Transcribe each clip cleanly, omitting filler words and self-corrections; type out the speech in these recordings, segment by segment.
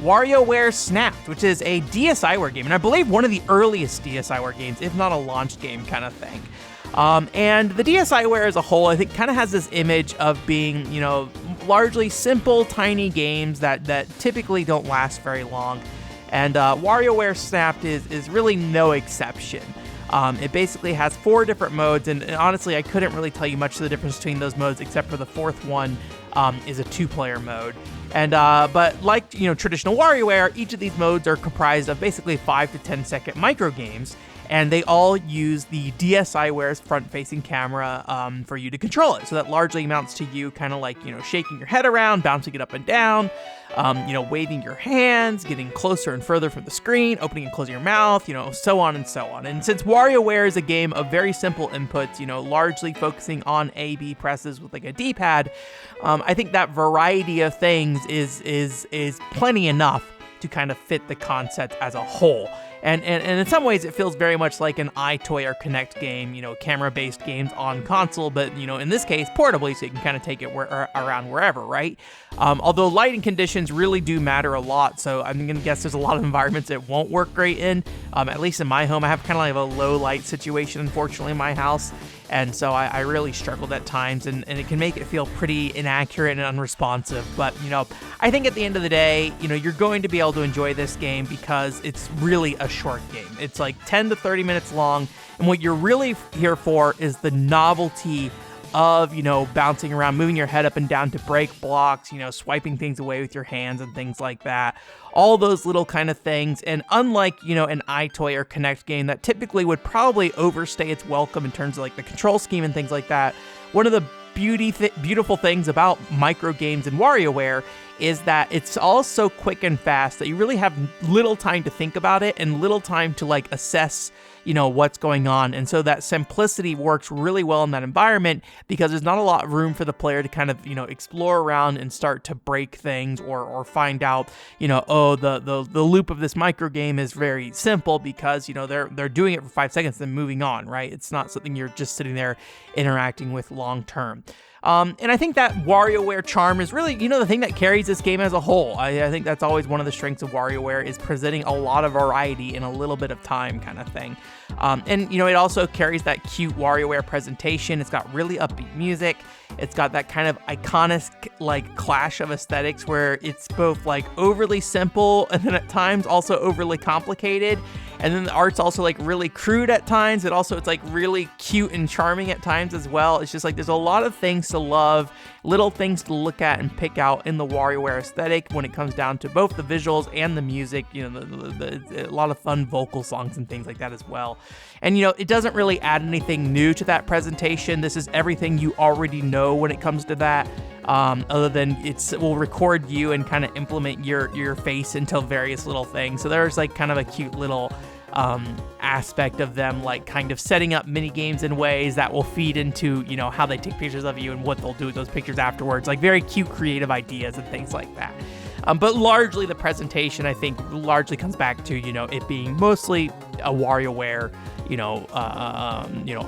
WarioWare Snapped, which is a DSiWare game, and I believe one of the earliest DSiWare games, if not a launch game kind of thing. And the DSiWare as a whole, I think, kind of has this image of being, largely simple, tiny games that typically don't last very long. And WarioWare Snapped is really no exception. It basically has 4 different modes, and honestly, I couldn't really tell you much of the difference between those modes, except for the 4th one is a 2-player mode. And but like traditional WarioWare, each of these modes are comprised of basically 5 to 10 second micro games, and they all use the DSiWare's front-facing camera for you to control it. So that largely amounts to you kind of like shaking your head around, bouncing it up and down, waving your hands, getting closer and further from the screen, opening and closing your mouth, so on and so on. And since WarioWare is a game of very simple inputs, largely focusing on A/B presses with like a D-pad, I think that variety of things is plenty enough to kind of fit the concept as a whole. And in some ways, it feels very much like an iToy or Kinect game, camera-based games on console, but, in this case, portably, so you can kind of take it around wherever, right? Although lighting conditions really do matter a lot, so I'm going to guess there's a lot of environments it won't work great in. At least in my home, I have kind of like a low light situation, unfortunately, in my house. And so I really struggled at times, and it can make it feel pretty inaccurate and unresponsive. But, I think at the end of the day, you're going to be able to enjoy this game because it's really a short game. It's like 10 to 30 minutes long, and what you're really here for is the novelty of, bouncing around, moving your head up and down to break blocks, swiping things away with your hands and things like that. All those little kind of things. And unlike, an iToy or Kinect game that typically would probably overstay its welcome in terms of like the control scheme and things like that, one of the beautiful things about micro games and WarioWare is that it's all so quick and fast that you really have little time to think about it and little time to like assess, what's going on. And so that simplicity works really well in that environment because there's not a lot of room for the player to kind of, explore around and start to break things or find out, the loop of this micro game is very simple because, they're doing it for 5 seconds and moving on, right? It's not something you're just sitting there interacting with long term. And I think that WarioWare charm is really, the thing that carries this game as a whole. I think that's always one of the strengths of WarioWare is presenting a lot of variety in a little bit of time kind of thing. And it also carries that cute WarioWare presentation. It's got really upbeat music. It's got that kind of iconic, like, clash of aesthetics where it's both, like, overly simple and then at times also overly complicated. And then the art's also, like, really crude at times. It's like, really cute and charming at times as well. It's just, like, there's a lot of things to love, little things to look at and pick out in the WarioWare aesthetic when it comes down to both the visuals and the music. A lot of fun vocal songs and things like that as well. And, it doesn't really add anything new to that presentation. This is everything you already know when it comes to that. Other than it will record you and kind of implement your face into various little things. So there's like kind of a cute little aspect of them, like kind of setting up mini games in ways that will feed into, how they take pictures of you and what they'll do with those pictures afterwards, like very cute creative ideas and things like that. But largely the presentation, I think, largely comes back to, it being mostly a WarioWare,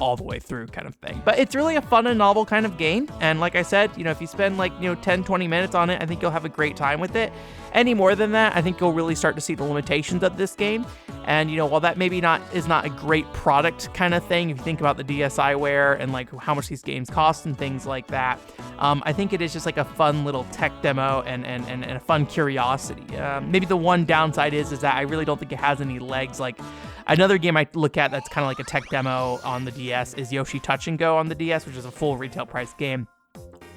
all the way through kind of thing. But it's really a fun and novel kind of game. And like I said, if you spend 10, 20 minutes on it, I think you'll have a great time with it. Any more than that, I think you'll really start to see the limitations of this game. And, while that maybe is not a great product kind of thing, if you think about the DSiWare and like how much these games cost and things like that, I think it is just like a fun little tech demo and a fun curiosity. Maybe the one downside is that I really don't think it has any legs. Like another game I look at that's kind of like a tech demo on the DS is Yoshi Touch and Go on the DS, which is a full retail price game.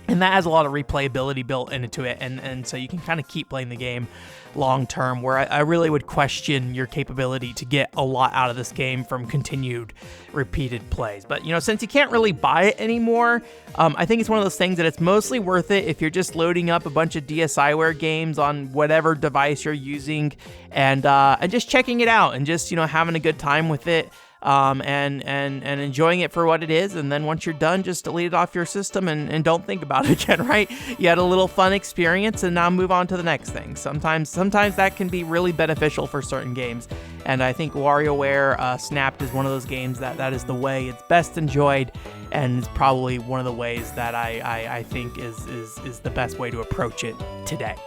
And that has a lot of replayability built into it, and so you can kind of keep playing the game long term, where I really would question your capability to get a lot out of this game from continued repeated plays. But, since you can't really buy it anymore, I think it's one of those things that it's mostly worth it if you're just loading up a bunch of DSiWare games on whatever device you're using and just checking it out and just, having a good time with it. And enjoying it for what it is, and then once you're done, just delete it off your system and don't think about it again, right? You had a little fun experience, and now move on to the next thing. Sometimes that can be really beneficial for certain games, and I think WarioWare Snapped is one of those games that is the way it's best enjoyed, and it's probably one of the ways that I think is the best way to approach it today.